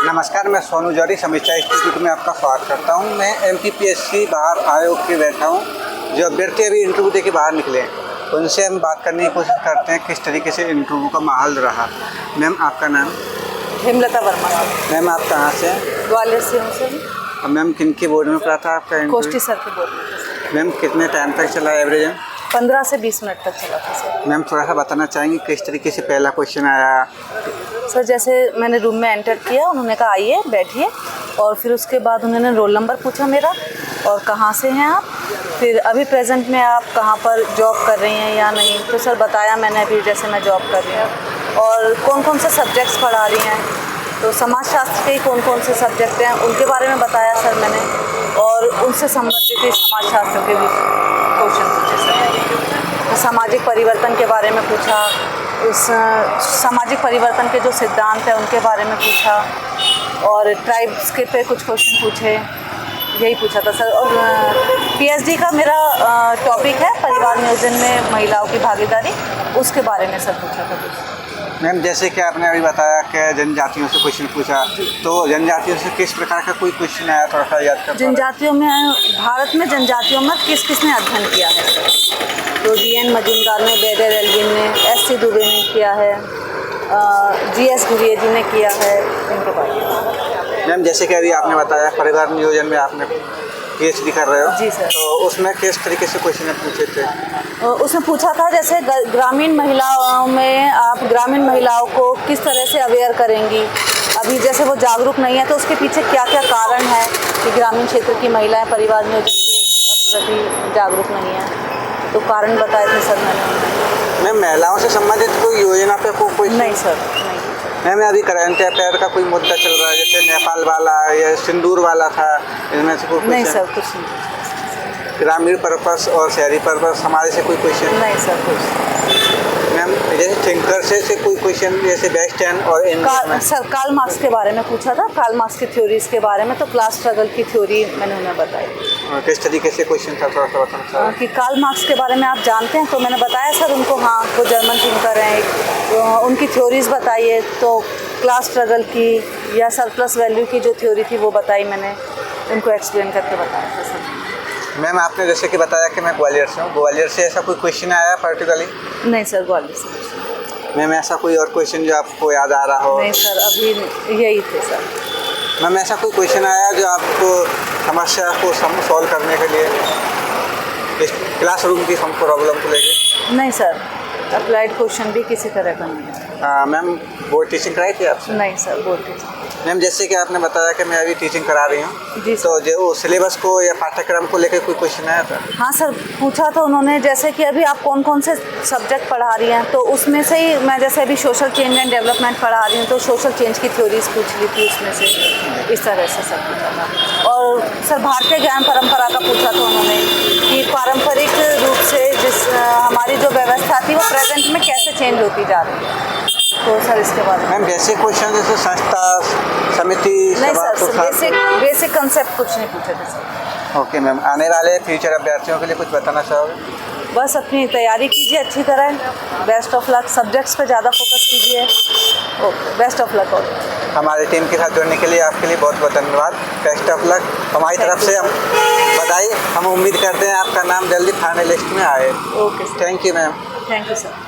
नमस्कार, मैं सोनू जौहरी समीक्षा इंस्टीट्यूट में आपका स्वागत करता हूं। मैं एमपीपीएससी बाहर आयोग के बैठा हूं। जो अभ्यर्थी अभी इंटरव्यू दे के बाहर निकले हैं उनसे हम बात करने की कोशिश करते हैं किस तरीके से इंटरव्यू का माहौल रहा। मैम, आपका नाम? हेमलता वर्मा। मैम, आप कहाँ से हैं? ग्वालियर से हूँ सर। मैम, किन के बोर्ड में पढ़ा था आपका इंटरव्यू? कोष्टी सर के बोर्ड में। मैम, कितने टाइम तक चला एवरेज? 15 से 20 मिनट तक चला था सर। मैम, थोड़ा सा बताना चाहेंगे किस तरीके से पहला क्वेश्चन आया? सर, जैसे मैंने रूम में एंटर किया, उन्होंने कहा आइए बैठिए, और फिर उसके बाद उन्होंने रोल नंबर पूछा मेरा और कहाँ से हैं आप, फिर अभी प्रेजेंट में आप कहाँ पर जॉब कर रही हैं या नहीं। तो सर बताया मैंने, अभी जैसे मैं जॉब कर रही हूँ, और कौन कौन से सब्जेक्ट्स पढ़ा रही हैं। तो समाजशास्त्र के कौन कौन से सब्जेक्ट हैं उनके बारे में बताया सर मैंने, और उनसे संबंधित ही समाजशास्त्र के भी क्वेश्चन पूछे सर। तो सामाजिक परिवर्तन के बारे में पूछा, उस सामाजिक परिवर्तन के जो सिद्धांत हैं उनके बारे में पूछा, और ट्राइब्स के पे कुछ क्वेश्चन पूछे, यही पूछा था सर। और पीएचडी का मेरा टॉपिक है परिवार नियोजन में महिलाओं की भागीदारी, उसके बारे में सर पूछा था कुछ। मैम, जैसे कि आपने अभी बताया कि जनजातियों से क्वेश्चन पूछा, तो जनजातियों से किस प्रकार का कोई क्वेश्चन आया, थोड़ा सा याद कर? जनजातियों में, भारत में जनजातियों में किसने अध्ययन किया है? तो DN मजूमदार ने, बेदर एल्विन ने, SC दुबे ने किया है, GS गुरिया जी ने किया है, इनके बारे में। मैम, जैसे कि अभी आपने बताया परिवार नियोजन में आपने PhD कर रहे हो। जी सर। तो उसमें किस तरीके से क्वेश्चन पूछे थे? उसमें पूछा था जैसे ग्रामीण महिलाओं में आप ग्रामीण महिलाओं को किस तरह से अवेयर करेंगी। अभी जैसे वो जागरूक नहीं है तो उसके पीछे क्या क्या कारण है कि ग्रामीण क्षेत्र की महिलाएं परिवार नियोजन के प्रति जागरूक नहीं है। तो कारण बताए थे सर मैंने। मैम, महिलाओं से संबंधित कोई योजना पे कोई? नहीं सर, नहीं। मैम, अभी करंट अफेयर का कोई मुद्दा चल रहा है, जैसे नेपाल वाला या सिंदूर वाला था, इनमें से कोई? नहीं सर, कुछ नहीं। ग्रामीण पर्पस और शहरी पर्पस हमारे से कोई क्वेश्चन? नहीं सर, कुछ। मैम, जैसे थिंकर से कोई क्वेश्चन, जैसे बेस्ट 10 और इन सर कार्ल मार्क्स के बारे में पूछा था, कार्ल मार्क्स की थ्योरीज के बारे में। तो क्लास स्ट्रगल की थ्योरी मैंने उन्हें बताई। किस तरीके से क्वेश्चन था, थोड़ा सा बताना चाहें? कि कार्ल मार्क्स के बारे में आप जानते हैं? तो मैंने बताया सर उनको, हाँ वो जर्मन थिंकर हैं, तो उनकी थ्योरीज बताइए। तो क्लास स्ट्रगल की या सरप्लस वैल्यू की जो थ्योरी थी वो बताई मैंने, उनको एक्सप्लेन करके बताया था सर। मैम, आपने जैसे कि बताया कि मैं ग्वालियर से हूँ, ग्वालियर से ऐसा कोई क्वेश्चन आया पर्टिकुलरली? नहीं सर, ग्वालियर से। मैम, ऐसा कोई और क्वेश्चन जो आपको याद आ रहा हो? नहीं सर, अभी यही थे सर। मैम, ऐसा कोई क्वेश्चन आया जो आपको समस्या को सॉल्व करने के लिए इस क्लासरूम की प्रॉब्लम को लेके? नहीं सर, अप्लाइड क्वेश्चन भी किसी तरह का नहीं है। मैम, बोर्ड टीचिंग कराई थी आपसे? नहीं सर, बोर्ड टीचिंग। मैम, जैसे कि आपने बताया कि मैं अभी टीचिंग करा रही हूँ, जी तो जो सिलेबस को या पाठ्यक्रम को लेकर कोई क्वेश्चन आया था? हाँ सर, पूछा था उन्होंने, जैसे कि अभी आप कौन कौन से सब्जेक्ट पढ़ा रही हैं। तो उसमें से ही मैं जैसे अभी सोशल चेंज एंड डेवलपमेंट पढ़ा रही हूँ, तो सोशल चेंज की थ्योरीज पूछ ली थी उसमें से, इस तरह से सब पूछा था। और सर भारतीय ज्ञान परंपरा का पूछा था उन्होंने कि पारंपरिक रूप से हमारी जो व्यवस्था थी वो प्रेजेंट में कैसे चेंज होती जा रही है। तो सर इसके बारे में। मैम, बेसिक क्वेश्चन जैसे संस्था, समिति, नहीं सर, बेसिक कंसेप्ट कुछ नहीं पूछे थे सर। ओके मैम, आने वाले फ्यूचर अभ्यर्थियों के लिए कुछ बताना चाहोगे? बस अपनी तैयारी कीजिए अच्छी तरह, बेस्ट ऑफ लक, सब्जेक्ट्स पे ज़्यादा फोकस कीजिए। Okay, best of luck. और हमारी टीम के साथ जुड़ने के लिए आपके लिए बहुत बहुत धन्यवाद। Best of luck. हमारी तरफ से हम बधाई। हम उम्मीद करते हैं आपका नाम जल्दी फाइनल लिस्ट में आए। Okay, thank you ma'am. Thank you sir.